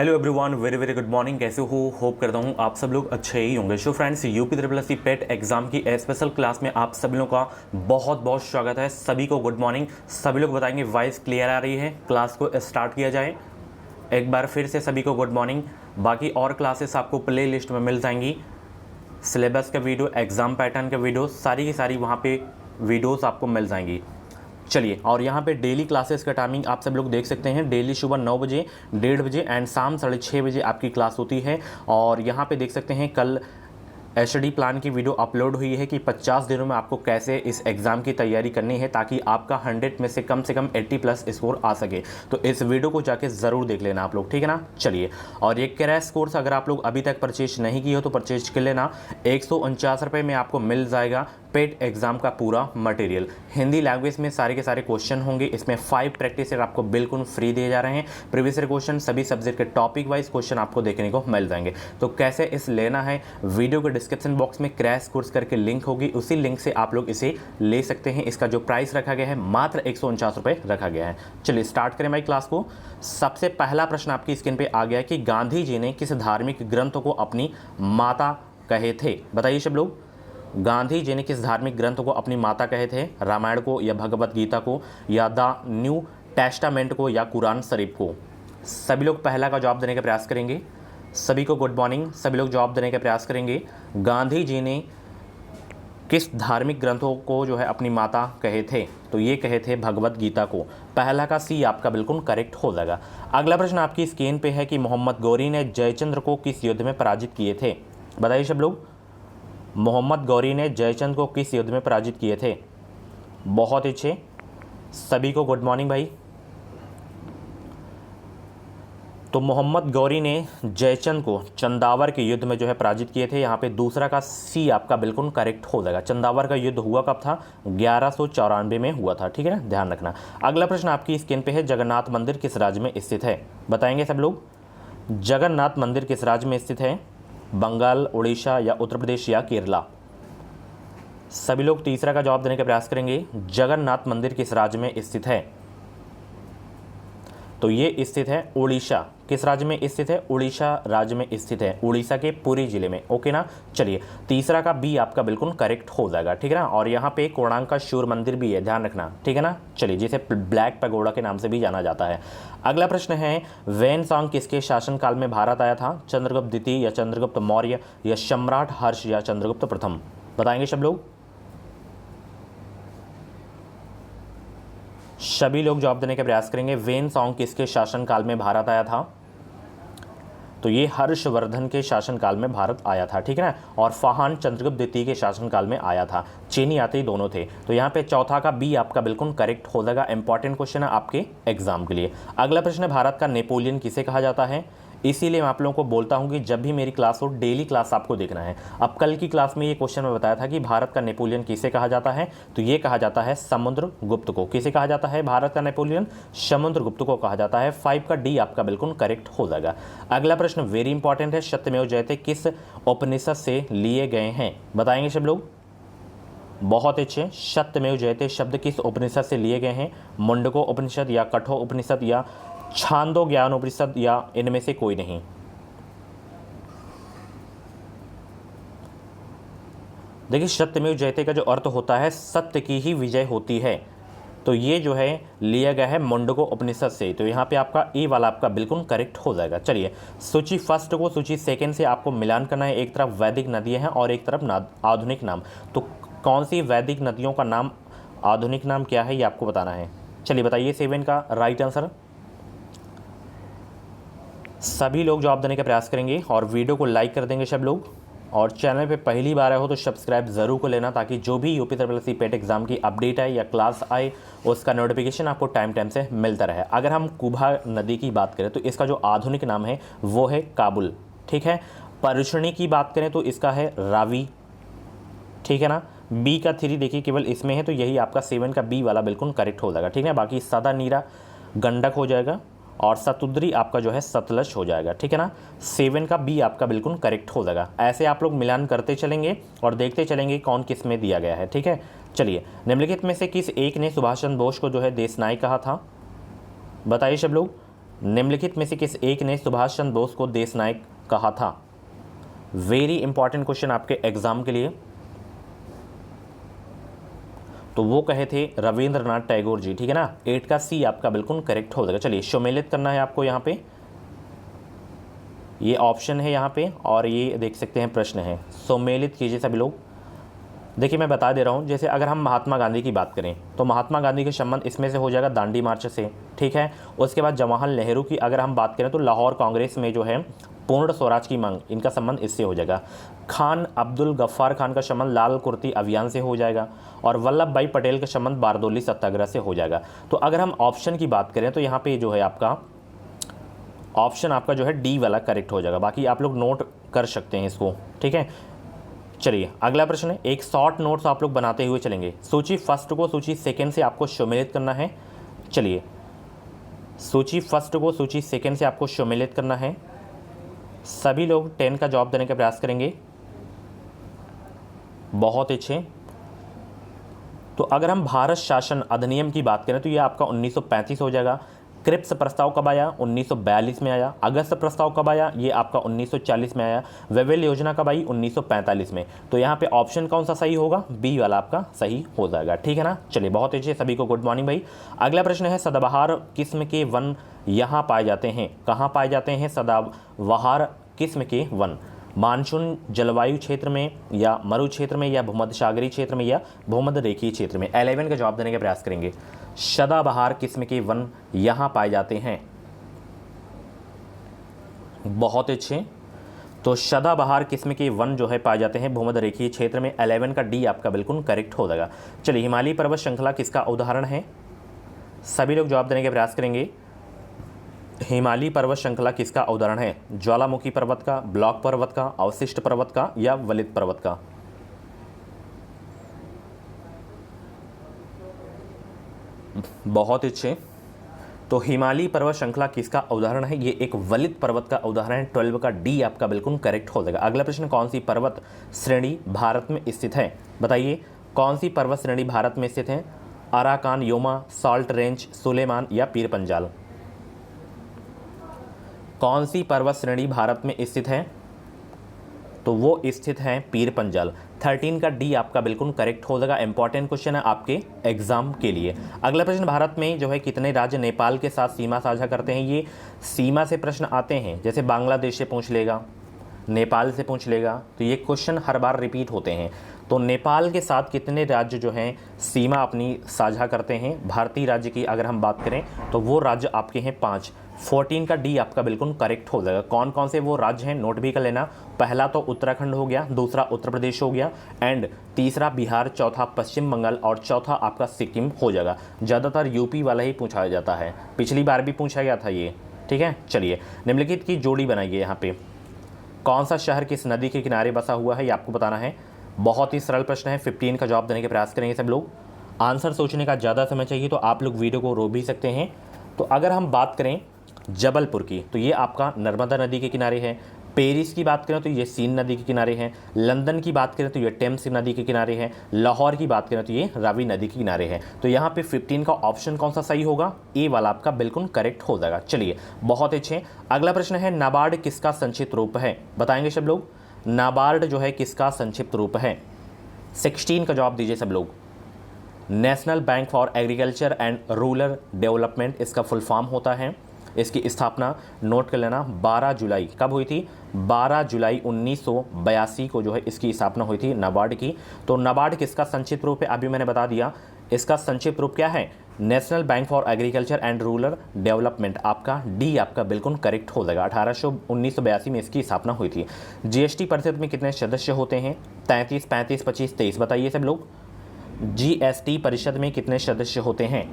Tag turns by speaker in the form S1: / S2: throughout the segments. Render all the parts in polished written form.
S1: Hello everyone, very very good morning. कैसे हो? Hope करता हूँ आप सब लोग अच्छे ही होंगे। So friends, UP triple S C PET exam की स्पेशल क्लास में आप सभी लोगों का बहुत बहुत स्वागत है। सभी को गुड मॉर्निंग। सभी लोग बताएंगे वॉइस क्लियर आ रही है? क्लास को स्टार्ट किया जाए। एक बार फिर से सभी को गुड मॉर्निंग। बाकी और क्लासेस आपको प्ले लिस्ट में मिल जाएंगी। सिलेबस का वीडियो, एग्जाम पैटर्न का वीडियो, सारी की सारी वहाँ पे वीडियोस आपको मिल जाएंगी। चलिए, और यहाँ पे डेली क्लासेस का टाइमिंग आप सब लोग देख सकते हैं। डेली सुबह 9 बजे, 1:30 बजे एंड शाम 6:30 बजे आपकी क्लास होती है। और यहाँ पे देख सकते हैं कल एचडी प्लान की वीडियो अपलोड हुई है कि 50 दिनों में आपको कैसे इस एग्ज़ाम की तैयारी करनी है ताकि आपका 100 में से कम 80 प्लस स्कोर आ सके। तो इस वीडियो को जाके ज़रूर देख लेना आप लोग, ठीक है ना। चलिए, और ये क्रैश कोर्स अगर आप लोग अभी तक परचेज नहीं किए हो तो परचेज कर लेना। 149 रुपये में आपको मिल जाएगा पेट एग्जाम का पूरा मटेरियल। हिंदी लैंग्वेज में सारे के सारे क्वेश्चन होंगे। इसमें 5 प्रैक्टिस सेट आपको बिल्कुल फ्री दिए जा रहे हैं। प्रीवियस ईयर क्वेश्चन, सभी सब्जेक्ट के टॉपिक वाइज क्वेश्चन आपको देखने को मिल जाएंगे। तो कैसे इस लेना है, वीडियो के डिस्क्रिप्शन बॉक्स में क्रैश कोर्स करके लिंक होगी, उसी लिंक से आप लोग इसे ले सकते हैं। इसका जो प्राइस रखा गया है मात्र 149 रुपये रखा गया है। चलिए स्टार्ट करें भाई क्लास को। सबसे पहला प्रश्न आपकी स्क्रीन पे आ गया है कि गांधी जी ने किस धार्मिक ग्रंथ को अपनी माता कहे थे? बताइए सब लोग, गांधी जी ने किस धार्मिक ग्रंथ को अपनी माता कहे थे? रामायण को, या भगवत गीता को, या द न्यू टेस्टामेंट को, या कुरान शरीफ को? सभी लोग पहला का जवाब देने का प्रयास करेंगे। सभी को गुड मॉर्निंग। सभी लोग जवाब देने का प्रयास करेंगे। गांधी जी ने किस धार्मिक ग्रंथों को जो है अपनी माता कहे थे? तो ये कहे थे भगवत गीता को। पहला का सी आपका बिल्कुल करेक्ट हो जाएगा। अगला प्रश्न आपकी स्क्रीन पे है कि मोहम्मद गौरी ने जयचंद्र को किस युद्ध में पराजित किए थे? बताइए सब लोग, मोहम्मद गौरी ने जयचंद को किस युद्ध में पराजित किए थे? बहुत अच्छे, सभी को गुड मॉर्निंग भाई। तो मोहम्मद गौरी ने जयचंद को चंदावर के युद्ध में जो है पराजित किए थे। यहाँ पे दूसरा का सी आपका बिल्कुल करेक्ट हो जाएगा। चंदावर का युद्ध हुआ कब था? 1194 में हुआ था, ठीक है ना, ध्यान रखना। अगला प्रश्न आपकी स्क्रीन पे है, जगन्नाथ मंदिर किस राज्य में स्थित है? बताएंगे सब लोग, जगन्नाथ मंदिर किस राज्य में स्थित है? बंगाल, उड़ीसा, या उत्तर प्रदेश, या केरला? सभी लोग तीसरा का जवाब देने का प्रयास करेंगे। जगन्नाथ मंदिर किस राज्य में स्थित है? तो ये स्थित है उड़ीसा। किस राज्य में स्थित है? उड़ीसा राज्य में स्थित है, उड़ीसा के पुरी जिले में। ओके ना। चलिए, तीसरा का बी आपका बिल्कुल करेक्ट हो जाएगा, ठीक है ना। और यहाँ पे कोणार्क का सूर्य मंदिर भी है, ध्यान रखना, ठीक है ना। चलिए, जिसे ब्लैक पैगोडा के नाम से भी जाना जाता है। अगला प्रश्न है, वैनसांग किसके शासनकाल में भारत आया था? चंद्रगुप्त द्वितीय, या चंद्रगुप्त मौर्य, या सम्राट हर्ष, या चंद्रगुप्त प्रथम? बताएंगे सब लोग। सभी लोग जवाब देने का प्रयास करेंगे। वैनसांग किसके शासनकाल में भारत आया था? तो ये हर्षवर्धन के शासनकाल में भारत आया था, ठीक है ना। और फाहान चंद्रगुप्त द्वितीय के शासनकाल में आया था। चीनी आते ही दोनों थे। तो यहाँ पे चौथा का बी आपका बिल्कुल करेक्ट हो जाएगा। इंपॉर्टेंट क्वेश्चन है आपके एग्जाम के लिए। अगला प्रश्न है, भारत का नेपोलियन किसे कहा जाता है? इसीलिए मैं आप लोगों को बोलता हूं कि जब भी मेरी क्लास हो, डेली क्लास आपको देखना है। अब कल की क्लास में ये क्वेश्चन मैं बताया था कि भारत का नेपोलियन किसे कहा जाता है? तो ये कहा जाता है समुद्रगुप्त को। किसे कहा जाता है भारत का नेपोलियन? समुद्रगुप्त को कहा जाता है। 5 का डी आपका बिल्कुल करेक्ट हो जाएगा। अगला प्रश्न वेरी इंपॉर्टेंट है, सत्यमेव जयते किस उपनिषद से लिए गए हैं? बताएंगे सब लोग। बहुत अच्छे, सत्यमेव जयते शब्द किस उपनिषद से लिए गए हैं? मुंडको उपनिषद, या कठोर उपनिषद, या छांदो ज्ञान उपनिषद, या इनमें से कोई नहीं? देखिए, सत्यमेव जयते का जो अर्थ होता है सत्य की ही विजय होती है। तो ये जो है लिया गया है मुंडको उपनिषद से। तो यहाँ पे आपका ए वाला आपका बिल्कुल करेक्ट हो जाएगा। चलिए, सूची फर्स्ट को सूची सेकंड से आपको मिलान करना है। एक तरफ वैदिक नदियाँ हैं और एक तरफ आधुनिक नाम। तो कौन सी वैदिक नदियों का नाम, आधुनिक नाम क्या है, ये आपको बताना है। चलिए बताइए 7 का राइट आंसर। सभी लोग जवाब देने का प्रयास करेंगे और वीडियो को लाइक कर देंगे सब लोग। और चैनल पे पहली बार आए हो तो सब्सक्राइब ज़रूर कर लेना, ताकि जो भी UP triple S C PET exam की अपडेट आए या क्लास आए उसका नोटिफिकेशन आपको टाइम टाइम से मिलता रहे। अगर हम कुभा नदी की बात करें तो इसका जो आधुनिक नाम है वो है काबुल, ठीक है। परुष्णी की बात करें तो इसका है रावी, ठीक है ना। बी का 3 देखिए केवल इसमें है, तो यही आपका 7 का बी वाला बिल्कुल करेक्ट हो जाएगा, ठीक है। बाकी सदा नीरा गंडक हो जाएगा और सतुद्री आपका जो है सतलज हो जाएगा, ठीक है ना। 7 का बी आपका बिल्कुल करेक्ट हो जाएगा। ऐसे आप लोग मिलान करते चलेंगे और देखते चलेंगे कौन किस में दिया गया है, ठीक है। चलिए, निम्नलिखित में से किस एक ने सुभाष चंद्र बोस को जो है देशनायक कहा था? बताइए सब लोग। निम्नलिखित में से किस एक ने सुभाष चंद्र बोस को देश नायक कहा था? वेरी इंपॉर्टेंट क्वेश्चन आपके एग्जाम के लिए। तो वो कहे थे रविंद्रनाथ टैगोर जी, ठीक है ना। 8 का सी आपका बिल्कुल करेक्ट हो जाएगा। चलिए सम्मिलित करना है आपको यहाँ पे, ये ऑप्शन है यहाँ पे और ये देख सकते हैं प्रश्न है। सम्मिलित कीजिए सभी लोग। देखिए मैं बता दे रहा हूँ, जैसे अगर हम महात्मा गांधी की बात करें तो महात्मा गांधी के संबंध इसमें से हो जाएगा दांडी मार्च से, ठीक है। उसके बाद जवाहरलाल नेहरू की अगर हम बात करें तो लाहौर कांग्रेस में जो है पूर्ण स्वराज की मांग, इनका संबंध इससे हो जाएगा। खान अब्दुल गफ्फार खान का संबंध लाल कुर्ती अभियान से हो जाएगा और वल्लभ भाई पटेल का संबंध बारदोली सत्याग्रह से हो जाएगा। तो अगर हम ऑप्शन की बात करें तो यहाँ पे जो है आपका ऑप्शन आपका जो है डी वाला करेक्ट हो जाएगा। बाकी आप लोग नोट कर सकते हैं इसको, ठीक है। चलिए अगला प्रश्न है, एक शॉर्ट नोट्स आप लोग बनाते हुए चलेंगे। सूची फर्स्ट को सूची सेकंड से आपको सम्मिलित करना है। चलिए सूची फर्स्ट को सूची सेकंड से आपको सम्मिलित करना है। सभी लोग 10 का जवाब देने का प्रयास करेंगे। बहुत अच्छे। तो अगर हम भारत शासन अधिनियम की बात करें तो ये आपका 1935 हो जाएगा। क्रिप्स प्रस्ताव कब आया? 1942 में आया। अगस्त प्रस्ताव कब आया? ये आपका 1940 में आया। वेवेल योजना कब आई? 1945 में। तो यहाँ पे ऑप्शन कौन सा सही होगा? बी वाला आपका सही हो जाएगा, ठीक है ना। चलिए बहुत अच्छे, सभी को गुड मॉर्निंग भाई। अगला प्रश्न है, सदाबहार किस्म के वन यहाँ पाए जाते हैं? कहाँ पाए जाते हैं सदाबहार किस्म के वन? मानसून जलवायु क्षेत्र में या मरु क्षेत्र में या भूमध्य सागरीय क्षेत्र में या भूमध्य रेखीय क्षेत्र में? 11 का जवाब देने का प्रयास करेंगे। सदाबहार किस्म के वन यहां पाए जाते हैं। बहुत अच्छे। तो सदाबहार किस्म के वन जो है पाए जाते हैं भूमध्य रेखीय क्षेत्र में। 11 का डी आपका बिल्कुल करेक्ट हो जाएगा। चलिए हिमालय पर्वत श्रृंखला किसका उदाहरण है? सभी लोग जवाब देने का प्रयास करेंगे। हिमालय पर्वत श्रृंखला किसका उदाहरण है? ज्वालामुखी पर्वत का, ब्लॉक पर्वत का, अवशिष्ट पर्वत का या वलित पर्वत का? बहुत अच्छे। तो हिमालय पर्वत श्रृंखला किसका उदाहरण है? ये एक वलित पर्वत का उदाहरण है। 12 का डी आपका बिल्कुल करेक्ट हो जाएगा। अगला प्रश्न, कौन सी पर्वत श्रेणी भारत में स्थित है? बताइए कौन सी पर्वत श्रेणी भारत में स्थित है? अराकान, योमा, साल्ट रेंज, सुलेमान या पीर पंजाल? कौन सी पर्वत श्रेणी भारत में स्थित है? तो वो स्थित है पीर पंजाल। 13 का डी आपका बिल्कुल करेक्ट हो जाएगा। इंपॉर्टेंट क्वेश्चन है आपके एग्जाम के लिए। अगला प्रश्न, भारत में जो है कितने राज्य नेपाल के साथ सीमा साझा करते हैं? ये सीमा से प्रश्न आते हैं, जैसे बांग्लादेश से पूछ लेगा, नेपाल से पूछ लेगा, तो ये क्वेश्चन हर बार रिपीट होते हैं। तो नेपाल के साथ कितने राज्य जो हैं सीमा अपनी साझा करते हैं? भारतीय राज्य की अगर हम बात करें तो वो राज्य आपके हैं 5। 14 का डी आपका बिल्कुल करेक्ट हो जाएगा। कौन कौन से वो राज्य हैं नोट भी कर लेना। पहला तो उत्तराखंड हो गया, दूसरा उत्तर प्रदेश हो गया एंड तीसरा बिहार, चौथा पश्चिम बंगाल और चौथा आपका सिक्किम हो जाएगा। ज़्यादातर यूपी वाला ही पूछा जाता है, पिछली बार भी पूछा गया था ये, ठीक है। चलिए निम्नलिखित की जोड़ी बनाइए। यहाँ पे कौन सा शहर किस नदी के किनारे बसा हुआ है, ये आपको बताना है। बहुत ही सरल प्रश्न है। 15 का जवाब देने के प्रयास करेंगे सब लोग। आंसर सोचने का ज़्यादा समय चाहिए तो आप लोग वीडियो को रोक भी सकते हैं। तो अगर हम बात करें जबलपुर की तो ये आपका नर्मदा नदी के किनारे है। पेरिस की बात करें तो ये सीन नदी के किनारे है। लंदन की बात करें तो ये टेम्स नदी के किनारे है। लाहौर की बात करें तो ये रावी नदी के किनारे है। तो यहाँ पे 15 का ऑप्शन कौन सा सही होगा? ए वाला आपका बिल्कुल करेक्ट हो जाएगा। चलिए बहुत अच्छे। अगला प्रश्न है, नाबार्ड किसका संक्षिप्त रूप है? बताएंगे सब लोग। नाबार्ड जो है किसका संक्षिप्त रूप है? 16 का जवाब दीजिए सब लोग। National bank for agriculture and rural development इसका फुल फॉर्म होता है। इसकी स्थापना नोट कर लेना 12 जुलाई कब हुई थी? 12 जुलाई 1982 को जो है इसकी स्थापना हुई थी नाबार्ड की। तो नाबार्ड किसका संक्षिप्त रूप है? अभी मैंने बता दिया। इसका संक्षिप्त रूप क्या है? National bank for agriculture and rural development. आपका डी आपका बिल्कुल करेक्ट हो जाएगा। 1982 में इसकी स्थापना हुई थी। जीएसटी परिषद में कितने सदस्य होते हैं? 33, 35, 25, 23। बताइए सब लोग। जीएसटी परिषद में कितने सदस्य होते हैं?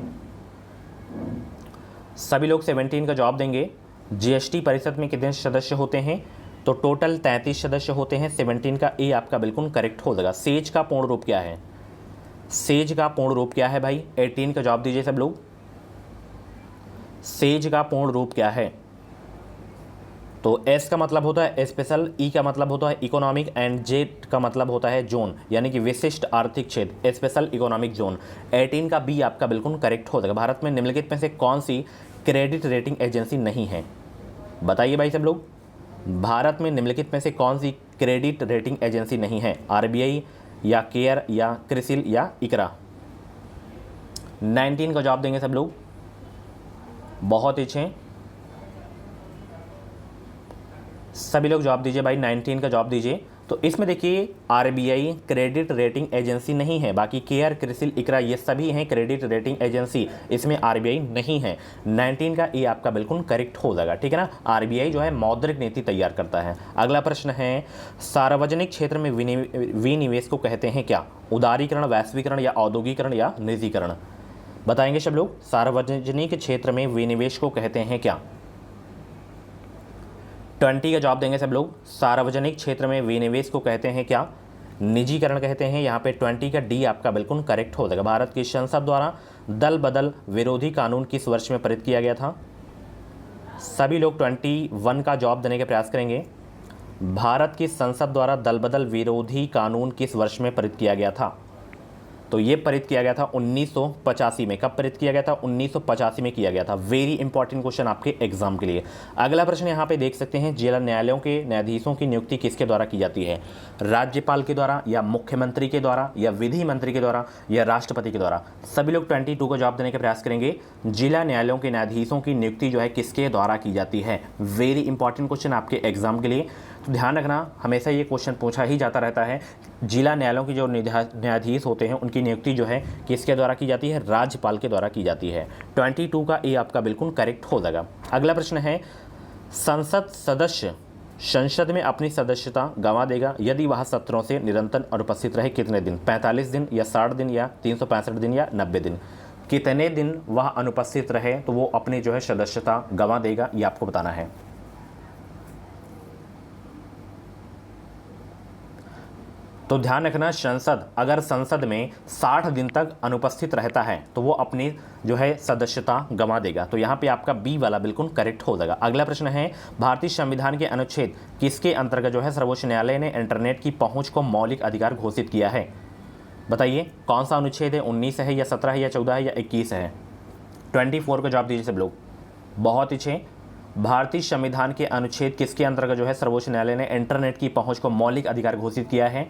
S1: सभी लोग 17 का जवाब देंगे। जीएसटी परिषद में कितने सदस्य होते हैं? तो टोटल 33 सदस्य होते हैं। 17 का ए आपका बिल्कुल करेक्ट हो जाएगा। सेज का पूर्ण रूप क्या है? सेज का पूर्ण रूप क्या है भाई? 18 का जवाब दीजिए सब लोग। सेज का पूर्ण रूप क्या है? तो एस का मतलब होता है स्पेशल, ई का मतलब होता है इकोनॉमिक एंड जेड का मतलब होता है जोन, यानी कि विशिष्ट आर्थिक क्षेत्र, स्पेशल इकोनॉमिक जोन। 18 का बी आपका बिल्कुल करेक्ट हो जाएगा। भारत में निम्नलिखित में से कौन सी क्रेडिट रेटिंग एजेंसी नहीं है? बताइए भाई सब लोग, भारत में निम्नलिखित में से कौन सी क्रेडिट रेटिंग एजेंसी नहीं है? आरबीआई या केयर या क्रिसिल या इकरा? 19 का जवाब देंगे सब लोग, बहुत अच्छे, सभी लोग जवाब दीजिए भाई, 19 का जवाब दीजिए। तो इसमें देखिए आरबीआई क्रेडिट रेटिंग एजेंसी नहीं है, बाकी केयर क्रिसिल इकरा ये सभी हैं क्रेडिट रेटिंग एजेंसी, इसमें आरबीआई नहीं है। 19 का ये आपका बिल्कुल करेक्ट हो जाएगा, ठीक है ना। आरबीआई जो है मौद्रिक नीति तैयार करता है। अगला प्रश्न है, सार्वजनिक क्षेत्र में विनिवेश को कहते हैं क्या? उदारीकरण, वैश्वीकरण या औद्योगिकरण या निजीकरण? बताएंगे सब लोग, सार्वजनिक क्षेत्र में विनिवेश को कहते हैं क्या? 20 का जवाब देंगे सब लोग, सार्वजनिक क्षेत्र में विनिवेश को कहते हैं क्या? निजीकरण कहते हैं। यहाँ पे 20 का डी आपका बिल्कुल करेक्ट हो जाएगा। भारत की संसद द्वारा दल बदल विरोधी कानून किस वर्ष में पारित किया गया था? सभी लोग 21 का जवाब देने का प्रयास करेंगे। भारत की संसद द्वारा दल बदल विरोधी कानून किस वर्ष में पारित किया गया था? तो ये पारित किया गया था 1985 में। कब पारित किया गया था? 1985 में किया गया था। वेरी इंपॉर्टेंट क्वेश्चन आपके एग्जाम के लिए। अगला प्रश्न यहाँ पे देख सकते हैं, जिला न्यायालयों के न्यायाधीशों की नियुक्ति किसके द्वारा की जाती है? राज्यपाल के द्वारा या मुख्यमंत्री के द्वारा या विधि मंत्री के द्वारा या राष्ट्रपति के द्वारा? सभी लोग 22 का जवाब देने का प्रयास करेंगे। जिला न्यायालयों के न्यायाधीशों की नियुक्ति जो है किसके द्वारा की जाती है? वेरी इंपॉर्टेंट क्वेश्चन आपके एग्जाम के लिए, तो ध्यान रखना, हमेशा ये क्वेश्चन पूछा ही जाता रहता है। जिला न्यायालयों के जो न्यायाधीश होते हैं उनकी नियुक्ति जो है किसके द्वारा की जाती है? राज्यपाल के द्वारा की जाती है। 22 का ए आपका बिल्कुल करेक्ट हो जाएगा। अगला प्रश्न है, संसद सदस्य संसद में अपनी सदस्यता गंवा देगा यदि वह सत्रों से निरंतर अनुपस्थित रहे कितने दिन? 45 दिन या 60 दिन या 365 दिन या 90 दिन? कितने दिन वह अनुपस्थित रहे तो वो अपनी जो है सदस्यता गंवा देगा, ये आपको बताना है। तो ध्यान रखना, अगर संसद में 60 दिन तक अनुपस्थित रहता है तो वो अपनी जो है सदस्यता गंवा देगा। तो यहाँ पे आपका बी वाला बिल्कुल करेक्ट हो जाएगा। अगला प्रश्न है, भारतीय संविधान के अनुच्छेद किसके अंतर्गत जो है सर्वोच्च न्यायालय ने इंटरनेट की पहुँच को मौलिक अधिकार घोषित किया है? बताइए कौन सा अनुच्छेद है? 19 है या 17 है या 14 है या 21 है? 24 का जवाब दीजिए सब लोग, बहुत अच्छे। भारतीय संविधान के अनुच्छेद किसके अंतर्गत जो है सर्वोच्च न्यायालय ने इंटरनेट की पहुँच को मौलिक अधिकार घोषित किया है?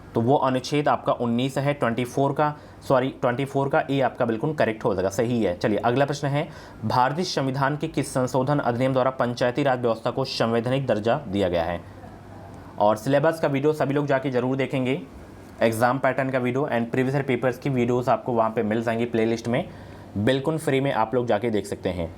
S1: तो वो अनुच्छेद आपका 19 है। 24 का ए आपका बिल्कुल करेक्ट हो जाएगा, सही है। चलिए अगला प्रश्न है, भारतीय संविधान के किस संशोधन अधिनियम द्वारा पंचायती राज व्यवस्था को संवैधानिक दर्जा दिया गया है? और सिलेबस का वीडियो सभी लोग जाके जरूर देखेंगे, एग्जाम पैटर्न का video and previous year papers की वीडियोस आपको वहाँ पे मिल जाएंगी प्लेलिस्ट में, बिल्कुल फ्री में आप लोग जाके देख सकते हैं।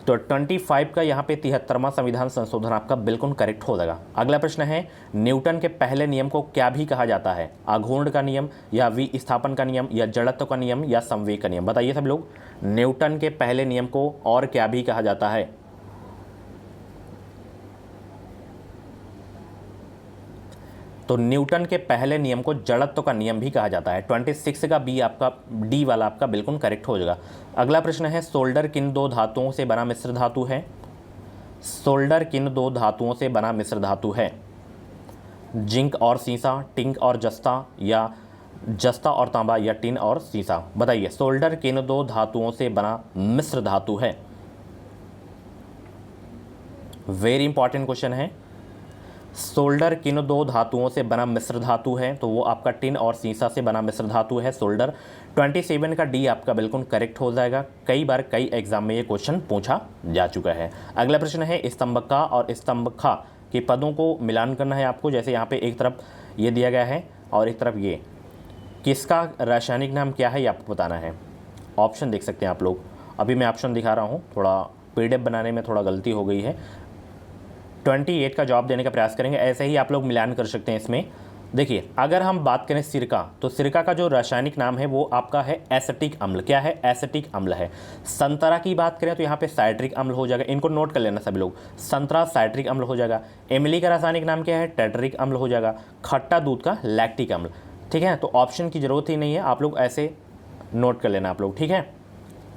S1: तो 25 का यहाँ पे 73वां संविधान संशोधन आपका बिल्कुल करेक्ट हो जाएगा। अगला प्रश्न है, न्यूटन के पहले नियम को क्या भी कहा जाता है? आघूर्ण का नियम या विस्थापन का नियम या जड़त्व का नियम या संवेग का नियम? बताइए सब लोग, न्यूटन के पहले नियम को और क्या भी कहा जाता है? तो न्यूटन के पहले नियम को जड़त्व का नियम भी कहा जाता है। 26 का बी आपका, डी वाला आपका बिल्कुल करेक्ट हो जाएगा। अगला प्रश्न है, सोल्डर किन दो धातुओं से बना मिश्र धातु है? सोल्डर किन दो धातुओं से बना मिश्र धातु है? जिंक और सीसा, टिंक और जस्ता या जस्ता और तांबा या टिन और सीसा? बताइए सोल्डर किन दो धातुओं से बना मिश्र धातु है? वेरी इंपॉर्टेंट क्वेश्चन है। सोल्डर किन दो धातुओं से बना मिश्र धातु है? तो वो आपका टिन और सीसा से बना मिश्र धातु है सोल्डर। 27 का डी आपका बिल्कुल करेक्ट हो जाएगा। कई बार कई एग्जाम में ये क्वेश्चन पूछा जा चुका है। अगला प्रश्न है, स्तंभका और स्तंभखा के पदों को मिलान करना है आपको। जैसे यहाँ पे एक तरफ ये दिया गया है और एक तरफ ये, किसका रासायनिक नाम क्या है ये आपको बताना है। ऑप्शन देख सकते हैं आप लोग, अभी मैं ऑप्शन दिखा रहा हूँ, थोड़ा PDF बनाने में थोड़ा गलती हो गई है। 28 का जवाब देने का प्रयास करेंगे, ऐसे ही आप लोग मिलान कर सकते हैं इसमें। देखिए अगर हम बात करें सिरका, तो सिरका का जो रासायनिक नाम है वो आपका है एसिटिक अम्ल। क्या है? एसिटिक अम्ल है। संतरा की बात करें तो यहाँ पे साइट्रिक अम्ल हो जाएगा, इनको नोट कर लेना सभी लोग, संतरा साइट्रिक अम्ल हो जाएगा। इमली का रासायनिक नाम क्या है? टेट्रिक अम्ल हो जाएगा। खट्टा दूध का लैक्टिक अम्ल। ठीक है, तो ऑप्शन की जरूरत ही नहीं है, आप लोग ऐसे नोट कर लेना आप लोग, ठीक है।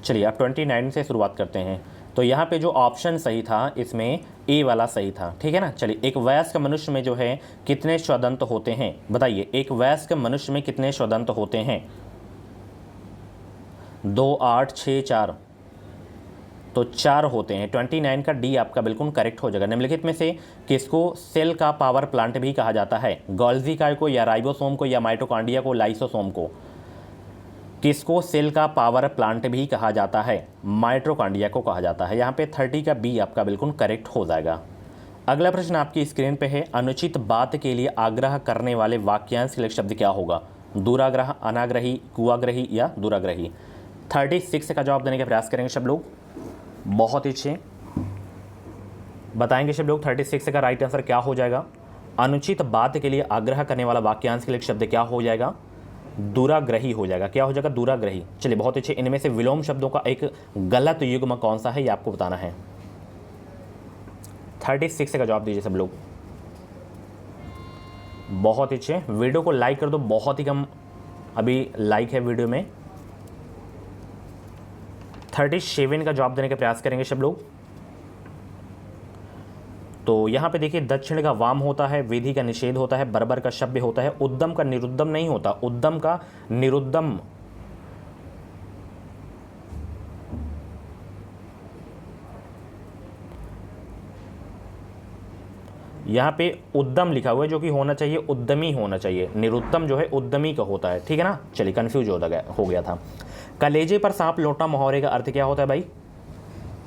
S1: चलिए अब 29 से शुरुआत करते हैं। तो यहाँ पे जो ऑप्शन सही था इसमें ए वाला सही था, ठीक है ना। चलिए, एक वयस्क मनुष्य में जो है कितने स्वदंत होते हैं? बताइए एक वयस्क मनुष्य में कितने स्वदंत होते हैं? 2, 8, 6, 4? तो 4 होते हैं। 29 का डी आपका बिल्कुल करेक्ट हो जाएगा। निम्नलिखित में से किसको सेल का पावर प्लांट भी कहा जाता है? गोल्जी काय को, या राइबोसोम को, या माइटोकॉन्ड्रिया को, लाइसोसोम को? किसको सेल का पावर प्लांट भी कहा जाता है? माइटोकॉन्ड्रिया को कहा जाता है। यहाँ पे 30 का बी आपका बिल्कुल करेक्ट हो जाएगा। अगला प्रश्न आपकी स्क्रीन पे है, अनुचित बात के लिए आग्रह करने वाले वाक्यांश के लिए शब्द क्या होगा? दुराग्रह, अनाग्रही, कुआग्रही या दुराग्रही? 36 का जवाब देने का प्रयास करेंगे सब लोग। बहुत ही अच्छे बताएंगे सब लोग। 36 का राइट आंसर क्या हो जाएगा? अनुचित बात के लिए आग्रह करने वाला वाक्यांश के लिए शब्द क्या हो जाएगा? दुराग्रही हो जाएगा। क्या हो जाएगा? दुराग्रही। चलिए बहुत अच्छे। इनमें से विलोम शब्दों का एक गलत युग्म कौन सा है, ये आपको बताना है। 36 का जवाब दीजिए सब लोग। बहुत अच्छे। वीडियो को लाइक कर दो, बहुत ही कम अभी लाइक है वीडियो में। 37 का जवाब देने का प्रयास करेंगे सब लोग। तो यहां पे देखिए, दक्षिण का वाम होता है, विधि का निषेध होता है, बर्बर का शब्द होता है, उद्यम का निरुद्यम नहीं होता, उद्यम का निरुद्यम। यहां पे उद्यम लिखा हुआ है, जो कि होना चाहिए उद्यमी होना चाहिए। निरुत्तम जो है उद्यमी का होता है, ठीक है ना। चलिए कंफ्यूज हो गया था। कलेजे पर सांप लौटना मुहावरे का अर्थ क्या होता है भाई?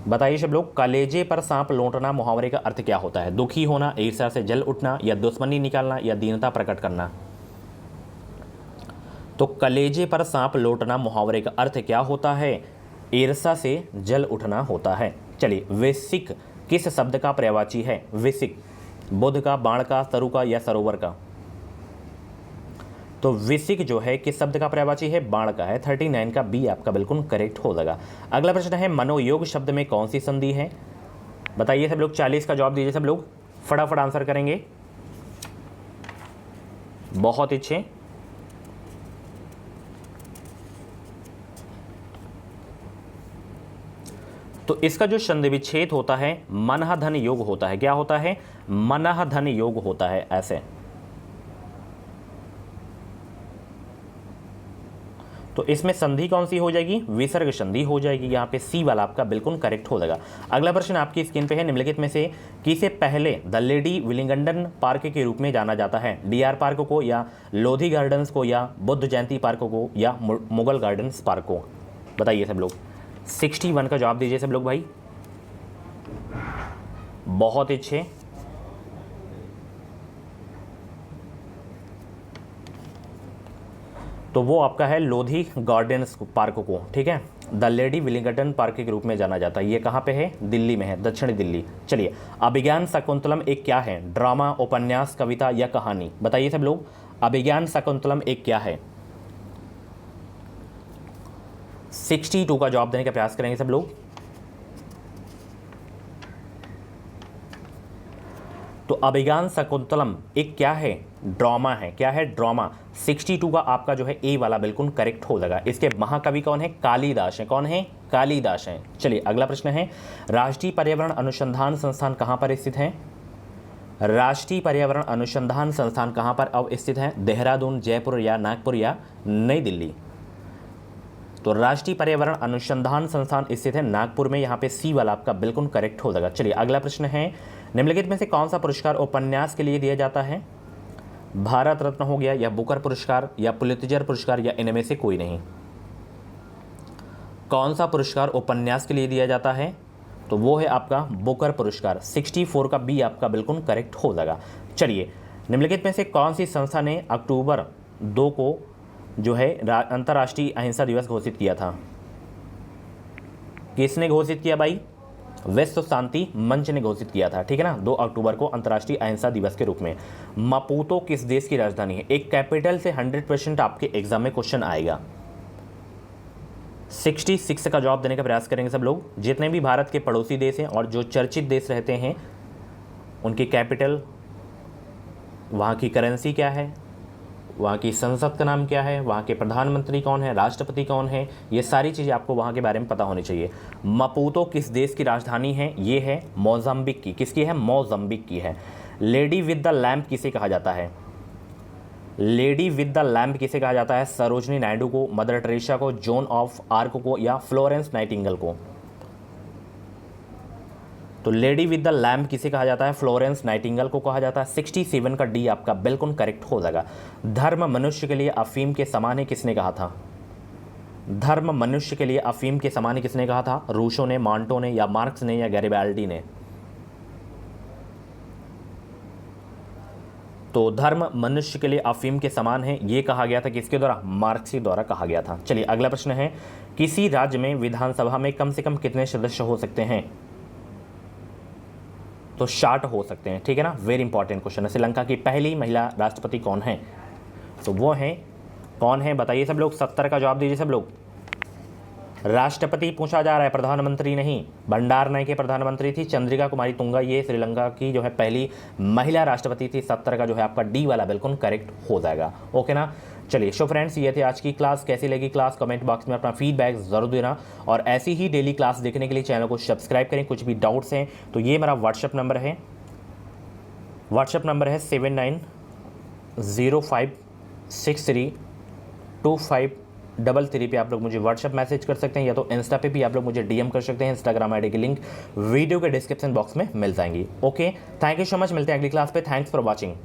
S1: बताइए सब लोग। कलेजे पर सांप लौटना मुहावरे का अर्थ क्या होता है? दुखी होना, ईर्ष्या से जल उठना, या दुश्मनी निकालना, या दीनता प्रकट करना? तो कलेजे पर सांप लौटना मुहावरे का अर्थ क्या होता है? ईर्ष्या से जल उठना होता है। चलिए, विसिक किस शब्द का पर्यायवाची है? विसिक बुध का, बाण का, तरु का, या सरोवर का? तो विसिक जो है किस शब्द का पर्यायवाची है? बाण का है। 39 का बी आपका बिल्कुल करेक्ट हो जाएगा। अगला प्रश्न है, मनोयोग शब्द में कौन सी संधि है? बताइए सब लोग। 40 का जवाब दीजिए सब लोग, फटाफट आंसर करेंगे। बहुत अच्छे। तो इसका जो संधि विच्छेद होता है मनः धन योग होता है। क्या होता है? मनः धन योग होता है। ऐसे तो इसमें संधि कौन सी हो जाएगी? विसर्ग संधि हो जाएगी। यहाँ पे सी वाला आपका बिल्कुल करेक्ट हो जाएगा। अगला प्रश्न आपकी स्क्रीन पे है, निम्नलिखित में से किसे पहले द लेडी विलिंगडन पार्क के रूप में जाना जाता है? डीआर पार्क को, या लोधी गार्डन्स को, या बुद्ध जयंती पार्क को, या मुगल गार्डन्स पार्क को? बताइए सब लोग। 61 का जवाब दीजिए सब लोग भाई। बहुत अच्छे। तो वो आपका है लोधी गार्डन्स पार्क को, ठीक है। द लेडी विलिंगडन पार्क के रूप में जाना जाता है। ये कहाँ पे है? दिल्ली में है, दक्षिणी दिल्ली। चलिए, अभिज्ञान शाकुंतलम एक क्या है? ड्रामा, उपन्यास, कविता, या कहानी? बताइए सब लोग। अभिज्ञान शाकुंतलम एक क्या है? 62 का जवाब देने का प्रयास करेंगे सब लोग। तो अभिज्ञान शाकुंतलम एक क्या है? ड्रामा है। क्या है? ड्रामा। 62 का आपका जो है ए वाला बिल्कुल करेक्ट हो जाएगा। इसके महाकवि कौन है? कालिदास है। कौन है? कालिदास है। चलिए अगला प्रश्न है, राष्ट्रीय पर्यावरण अनुसंधान संस्थान कहाँ पर स्थित है? राष्ट्रीय पर्यावरण अनुसंधान संस्थान कहाँ पर अब स्थित है? देहरादून, जयपुर, या नागपुर, या नई दिल्ली? तो राष्ट्रीय पर्यावरण अनुसंधान संस्थान स्थित है नागपुर में। यहाँ पे सी वाला आपका बिल्कुल करेक्ट हो जाएगा। चलिए अगला प्रश्न है, निम्नलिखित में से कौन सा पुरस्कार उपन्यास के लिए दिया जाता है? भारत रत्न हो गया, या बुकर पुरस्कार, या पुलित्जर पुरस्कार, या इनमें से कोई नहीं? कौन सा पुरस्कार उपन्यास के लिए दिया जाता है? तो वो है आपका बुकर पुरस्कार। 64 का बी आपका बिल्कुल करेक्ट हो जाएगा। चलिए, निम्नलिखित में से कौन सी संस्था ने अक्टूबर 2 को जो है अंतर्राष्ट्रीय अहिंसा दिवस घोषित किया था? किसने घोषित किया भाई? विश्व शांति मंच ने घोषित किया था, ठीक है ना, 2 अक्टूबर को अंतर्राष्ट्रीय अहिंसा दिवस के रूप में। मापुतो किस देश की राजधानी है? एक कैपिटल से 100% आपके एग्जाम में क्वेश्चन आएगा। 66 का जवाब देने का प्रयास करेंगे सब लोग। जितने भी भारत के पड़ोसी देश हैं और जो चर्चित देश रहते हैं, उनकी कैपिटल, वहाँ की करेंसी क्या है, वहाँ की संसद का नाम क्या है, वहाँ के प्रधानमंत्री कौन है, राष्ट्रपति कौन है, ये सारी चीज़ें आपको वहाँ के बारे में पता होनी चाहिए। मापुतो किस देश की राजधानी है? ये है मोजाम्बिक की। किसकी है? मोजाम्बिक की है। लेडी विद द लैम्प किसे कहा जाता है? लेडी विद द लैम्प किसे कहा जाता है? सरोजनी नायडू को, मदर टेरेसा को, जोन ऑफ आर्क को, या फ्लोरेंस नाइटिंगेल को? तो लेडी विद द लैम्प किसे कहा जाता है? फ्लोरेंस नाइटिंगेल को कहा जाता है। 67 का डी आपका बिल्कुल करेक्ट हो जाएगा। धर्म मनुष्य के लिए अफीम के समान है किसने कहा था? धर्म मनुष्य के लिए अफीम के समान है किसने कहा था? रूसो ने, मांटो ने, या मार्क्स ने, या गैरिबाल्डी ने? तो धर्म मनुष्य के लिए अफीम के समान है ये कहा गया था किसके द्वारा? मार्क्स द्वारा कहा गया था। चलिए अगला प्रश्न है, किसी राज्य में विधानसभा में कम से कम कितने सदस्य हो सकते हैं? तो 60 हो सकते हैं, ठीक है ना। वेरी इंपॉर्टेंट क्वेश्चन है। श्रीलंका की पहली महिला राष्ट्रपति कौन है? तो वो है, कौन है बताइए सब लोग, 70 का जवाब दीजिए सब लोग। राष्ट्रपति पूछा जा रहा है, प्रधानमंत्री नहीं। भंडार नायके प्रधानमंत्री थी, चंद्रिका कुमारी तुंगा ये श्रीलंका की जो है पहली महिला राष्ट्रपति थी। 70 का जो है आपका डी वाला बिल्कुल करेक्ट हो जाएगा। ओके ना। चलिए सो फ्रेंड्स, ये थी आज की क्लास। कैसी लगी क्लास कमेंट बॉक्स में अपना फीडबैक जरूर देना, और ऐसी ही डेली क्लास देखने के लिए चैनल को सब्सक्राइब करें। कुछ भी डाउट्स हैं तो ये मेरा व्हाट्सएप नंबर है, 7905632533 पे आप लोग मुझे व्हाट्सएप मैसेज कर सकते हैं, या तो इंस्टा पे भी आप लोग मुझे डीएम कर सकते हैं। इंस्टाग्राम आईडी की लिंक वीडियो के डिस्क्रिप्शन बॉक्स में मिल जाएंगी। Okay, thank you so much, मिलते हैं अगली क्लास पे। Thanks for watching.